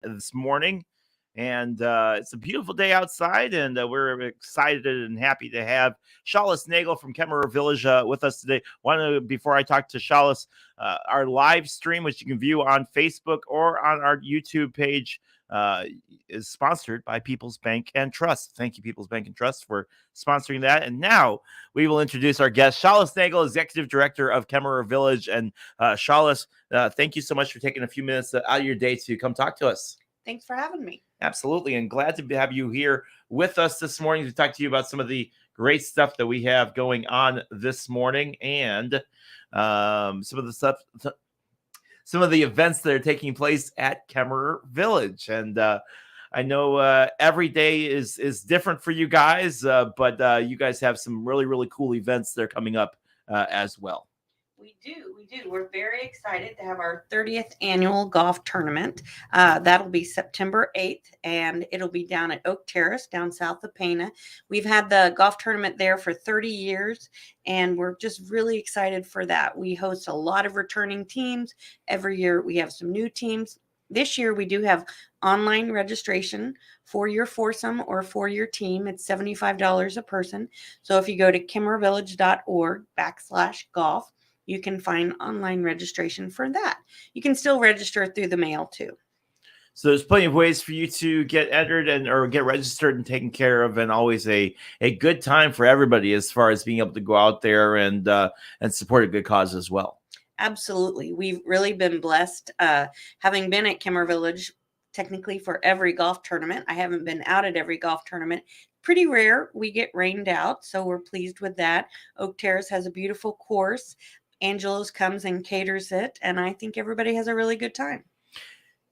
this morning. And it's a beautiful day outside, and we're excited and happy to have Shalis Nagel from Kemmerer Village with us today. Before I talk to Shalis, our live stream, which you can view on Facebook or on our YouTube page, uh, is sponsored by People's Bank and Trust. Thank you, People's Bank and Trust, for sponsoring that. And now we will introduce our guest, Shalis Nagel, Executive Director of Kemmerer Village. And Shalis, thank you so much for taking a few minutes out of your day to come talk to us. Thanks for having me. Absolutely. And glad to have you here with us this morning to talk to you about some of the great stuff that we have going on this morning, and some of the events that are taking place at Kemmerer Village. And I know every day is different for you guys, but you guys have some really, really cool events that are coming up as well. We do. We're very excited to have our 30th annual golf tournament. That'll be September 8th, and it'll be down at Oak Terrace, down south of Pana. We've had the golf tournament there for 30 years, and we're just really excited for that. We host a lot of returning teams. Every year we have some new teams. This year we do have online registration for your foursome or for your team. It's $75 a person. So if you go to kimmerervillage.org/golf, you can find online registration for that. You can still register through the mail too. So there's plenty of ways for you to get entered or get registered and taken care of, and always a good time for everybody as far as being able to go out there and support a good cause as well. Absolutely. We've really been blessed having been at Kemmerer Village technically for every golf tournament. I haven't been out at every golf tournament. Pretty rare we get rained out, so we're pleased with that. Oak Terrace has a beautiful course. Angelo's comes and caters it, and I think everybody has a really good time.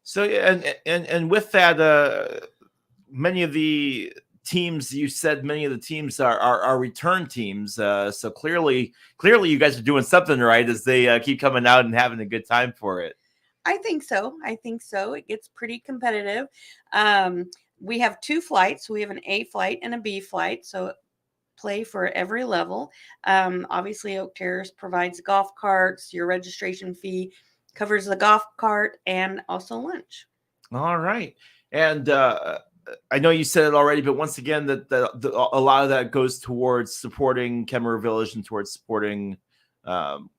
So, and with that, many of the teams, you said many of the teams are return teams. So clearly you guys are doing something right as they keep coming out and having a good time for it. I think so. It gets pretty competitive. We have two flights. We have an A flight and a B flight. So play for every level. Obviously, Oak Terrace provides golf carts. Your registration fee covers the golf cart and also lunch. All right. And I know you said it already, but once again, that a lot of that goes towards supporting Kemmerer Village and towards supporting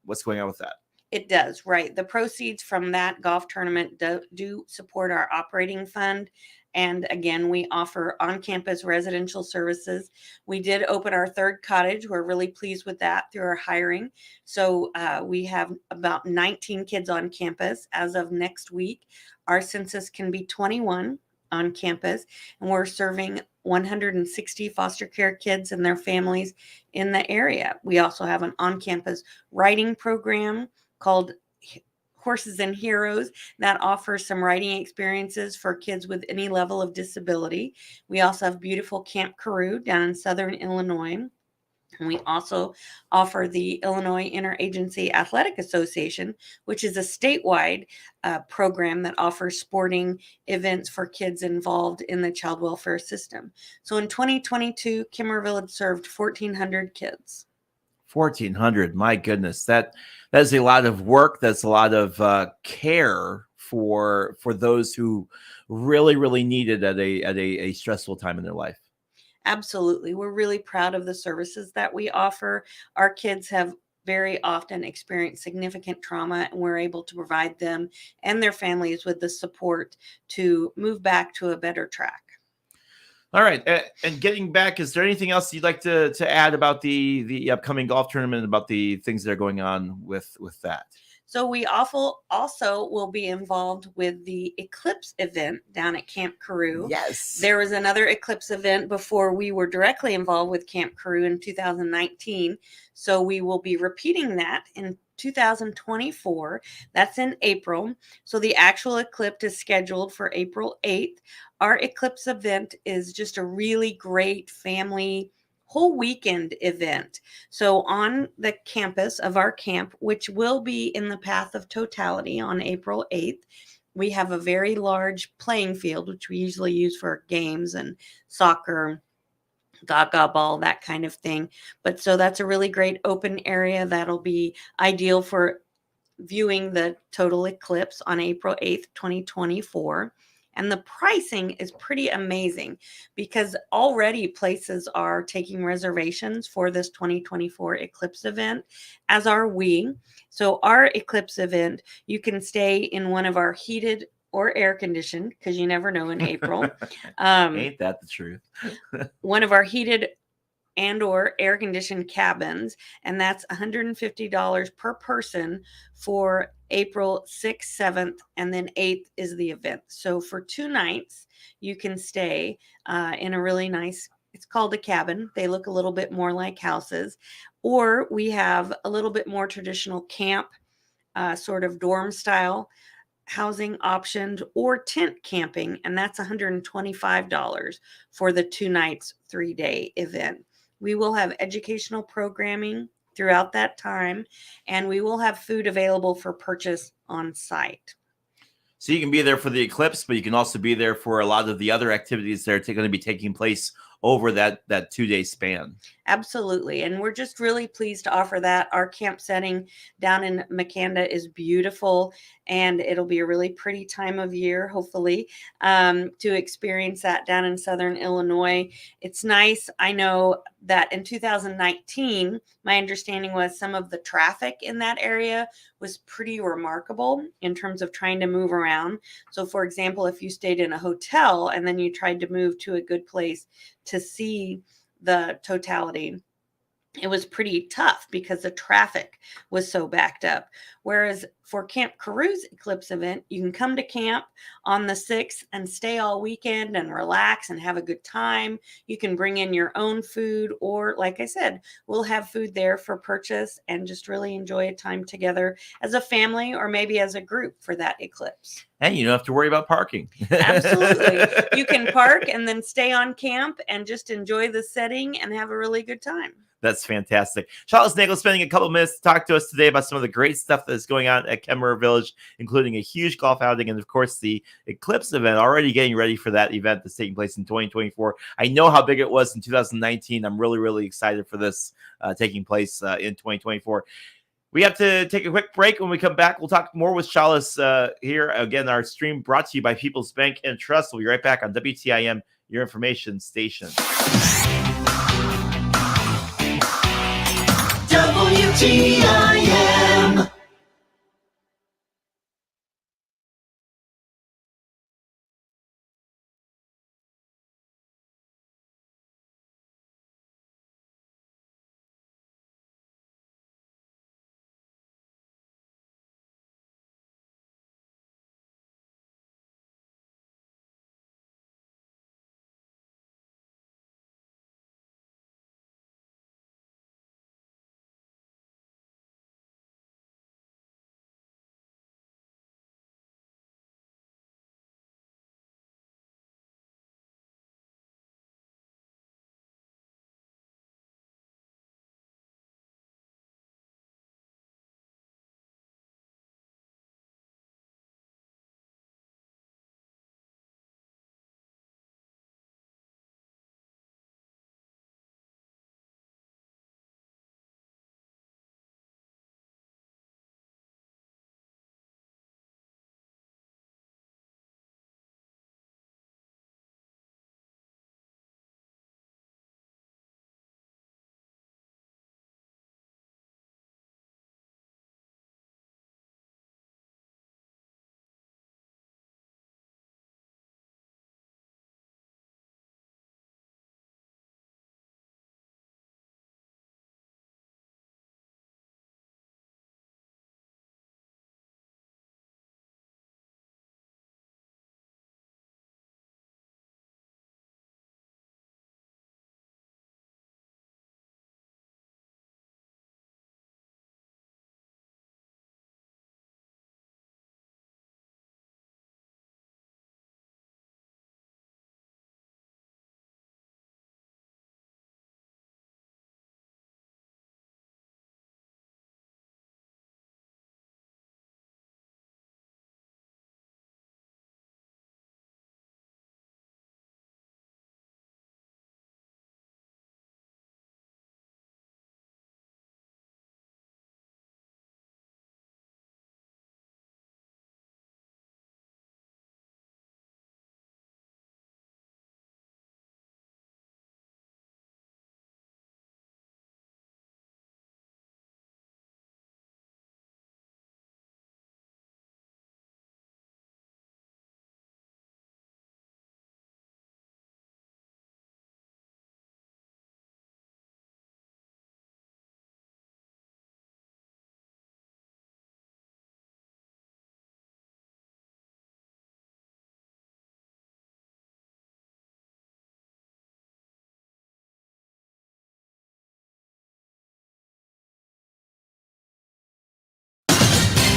what's going on with that. It does, right. The proceeds from that golf tournament do support our operating fund. And again, we offer on-campus residential services. We did open our third cottage. We're really pleased with that through our hiring. So we have about 19 kids on campus as of next week. Our census can be 21 on campus, and we're serving 160 foster care kids and their families in the area. We also have an on-campus writing program called Horses and Heroes that offers some writing experiences for kids with any level of disability. We also have beautiful Camp Carew down in southern Illinois. And we also offer the Illinois Interagency Athletic Association, which is a statewide program that offers sporting events for kids involved in the child welfare system. So in 2022, Kemmerer Village served 1,400 kids. 1,400, my goodness, that is a lot of work. That's a lot of care for those who really need it at a stressful time in their life. Absolutely. We're really proud of the services that we offer. Our kids have very often experienced significant trauma, and we're able to provide them and their families with the support to move back to a better track. All right. And getting back, is there anything else you'd like to add about the upcoming golf tournament, about the things that are going on with that? So we also will be involved with the Eclipse event down at Camp Carew. Yes. There was another Eclipse event before we were directly involved with Camp Carew in 2019. So we will be repeating that in 2024. That's in April. So the actual Eclipse is scheduled for April 8th. Our Eclipse event is just a really great family whole weekend event. So on the campus of our camp, which will be in the Path of Totality on April 8th, we have a very large playing field, which we usually use for games and soccer, gaga ball, that kind of thing. But so that's a really great open area that'll be ideal for viewing the total eclipse on April 8th, 2024. And the pricing is pretty amazing because already places are taking reservations for this 2024 eclipse event, as are we. So, our eclipse event, you can stay in one of our heated or air conditioned, because you never know in April. Ain't that the truth? One of our heated and or air conditioned cabins, and that's $150 per person for April 6th, 7th, and then 8th is the event. So for 2 nights you can stay in a really nice, it's called a cabin, they look a little bit more like houses, or we have a little bit more traditional camp, sort of dorm style housing optioned, or tent camping, and that's $125 for the 2 nights, 3-day event. We will have educational programming throughout that time, and we will have food available for purchase on site. So you can be there for the eclipse, but you can also be there for a lot of the other activities that are going to be taking place over that 2-day span. Absolutely. And we're just really pleased to offer that. Our camp setting down in Makanda is beautiful, and it'll be a really pretty time of year, hopefully, to experience that down in Southern Illinois. It's nice. I know that in 2019, my understanding was some of the traffic in that area was pretty remarkable in terms of trying to move around. So, for example, if you stayed in a hotel and then you tried to move to a good place to see the totality, it was pretty tough because the traffic was so backed up. Whereas for Camp Carews Eclipse event, you can come to camp on the 6th and stay all weekend and relax and have a good time. You can bring in your own food, or like I said, we'll have food there for purchase and just really enjoy a time together as a family or maybe as a group for that eclipse. And you don't have to worry about parking. Absolutely. You can park and then stay on camp and just enjoy the setting and have a really good time. That's fantastic. Charles Nagel spending a couple of minutes to talk to us today about some of the great stuff that is going on at Kemmerer Village, including a huge golf outing and, of course, the Eclipse event, already getting ready for that event that's taking place in 2024. I know how big it was in 2019. I'm really, really excited for this taking place in 2024. We have to take a quick break. When we come back, we'll talk more with Chalice here. Again, our stream brought to you by People's Bank and Trust. We'll be right back on WTIM, your information station. WTIM.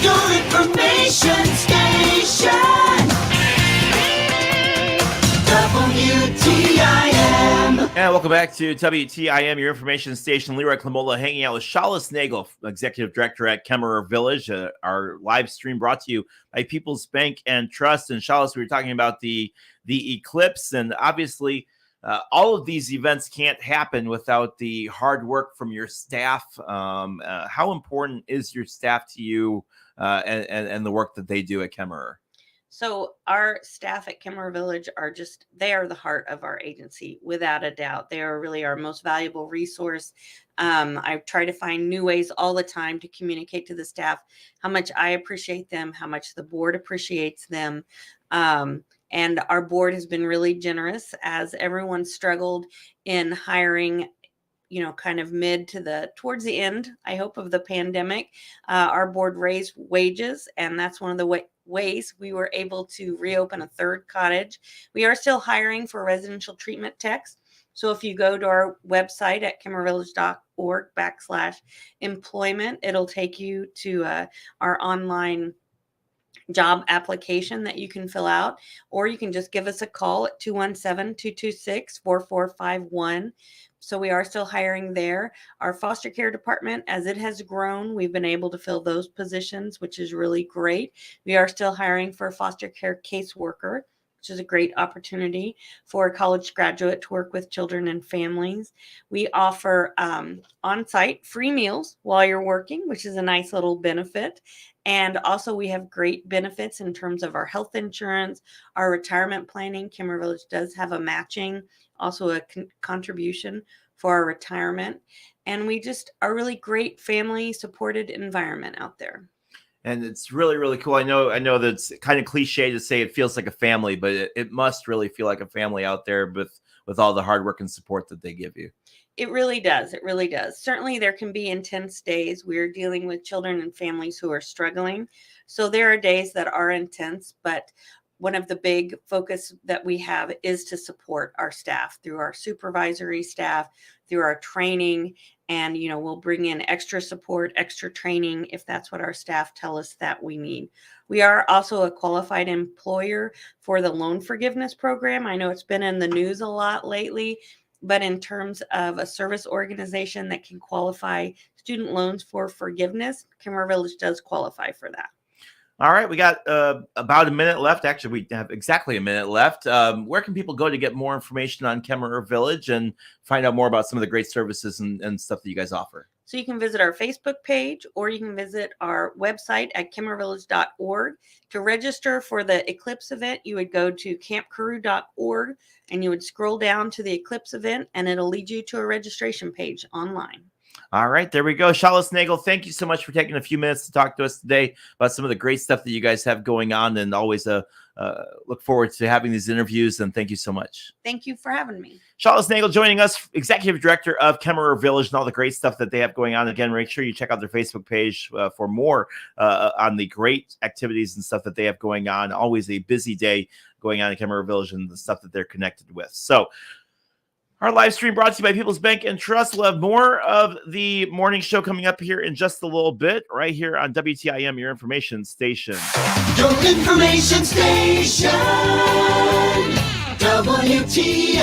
Your information station. WTIM. And welcome back to WTIM, your information station. Leroy Clamola hanging out with Shalis Nagel, Executive Director at Kemmerer Village. Our live stream brought to you by People's Bank and Trust. And Shalis, we were talking about the eclipse, and obviously all of these events can't happen without the hard work from your staff. How important is your staff to you and the work that they do at Kemmerer? So our staff at Kemmerer Village they are the heart of our agency, without a doubt. They are really our most valuable resource. I try to find new ways all the time to communicate to the staff how much I appreciate them, how much the board appreciates them. And our board has been really generous as everyone struggled in hiring, kind of towards the end, I hope, of the pandemic. Our board raised wages, and that's one of the ways we were able to reopen a third cottage. We are still hiring for residential treatment techs. So if you go to our website at kemmervillage.org/employment, it'll take you to our online job application that you can fill out, or you can just give us a call at 217-226-4451. So we are still hiring there. Our foster care department, as it has grown, we've been able to fill those positions, which is really great. We are still hiring for a foster care caseworker, which is a great opportunity for a college graduate to work with children and families. We offer on-site free meals while you're working, which is a nice little benefit. And also we have great benefits in terms of our health insurance, our retirement planning. Kemmerer Village does have a matching, also a contribution for our retirement. And we just are really great family supported environment out there. And it's really, really cool. I know that it's kind of cliche to say it feels like a family, but it must really feel like a family out there with all the hard work and support that they give you. It really does. It really does. Certainly there can be intense days. We're dealing with children and families who are struggling. So there are days that are intense, but one of the big focus that we have is to support our staff through our supervisory staff, through our training, and we'll bring in extra support, extra training if that's what our staff tell us that we need. We are also a qualified employer for the loan forgiveness program. I know it's been in the news a lot lately, but in terms of a service organization that can qualify student loans for forgiveness, Kemmerer Village does qualify for that. All right, we got about a minute left. Actually, we have exactly a minute left. Where can people go to get more information on Kemmerer Village and find out more about some of the great services and stuff that you guys offer? So you can visit our Facebook page, or you can visit our website at kemmervillage.org. To register for the Eclipse event, you would go to campcarew.org and you would scroll down to the Eclipse event, and it'll lead you to a registration page online. All right, there we go. Shalis Nagel, thank you so much for taking a few minutes to talk to us today about some of the great stuff that you guys have going on, and always look forward to having these interviews, and thank you so much. Thank you for having me. Shalis Nagel joining us, Executive Director of Kemmerer Village, and all the great stuff that they have going on. Again, make sure you check out their Facebook page for more on the great activities and stuff that they have going on. Always a busy day going on at Kemmerer Village and the stuff that they're connected with. So, our live stream brought to you by People's Bank and Trust. We'll have more of the morning show coming up here in just a little bit, right here on WTIM, your information station. Your information station. WTIM.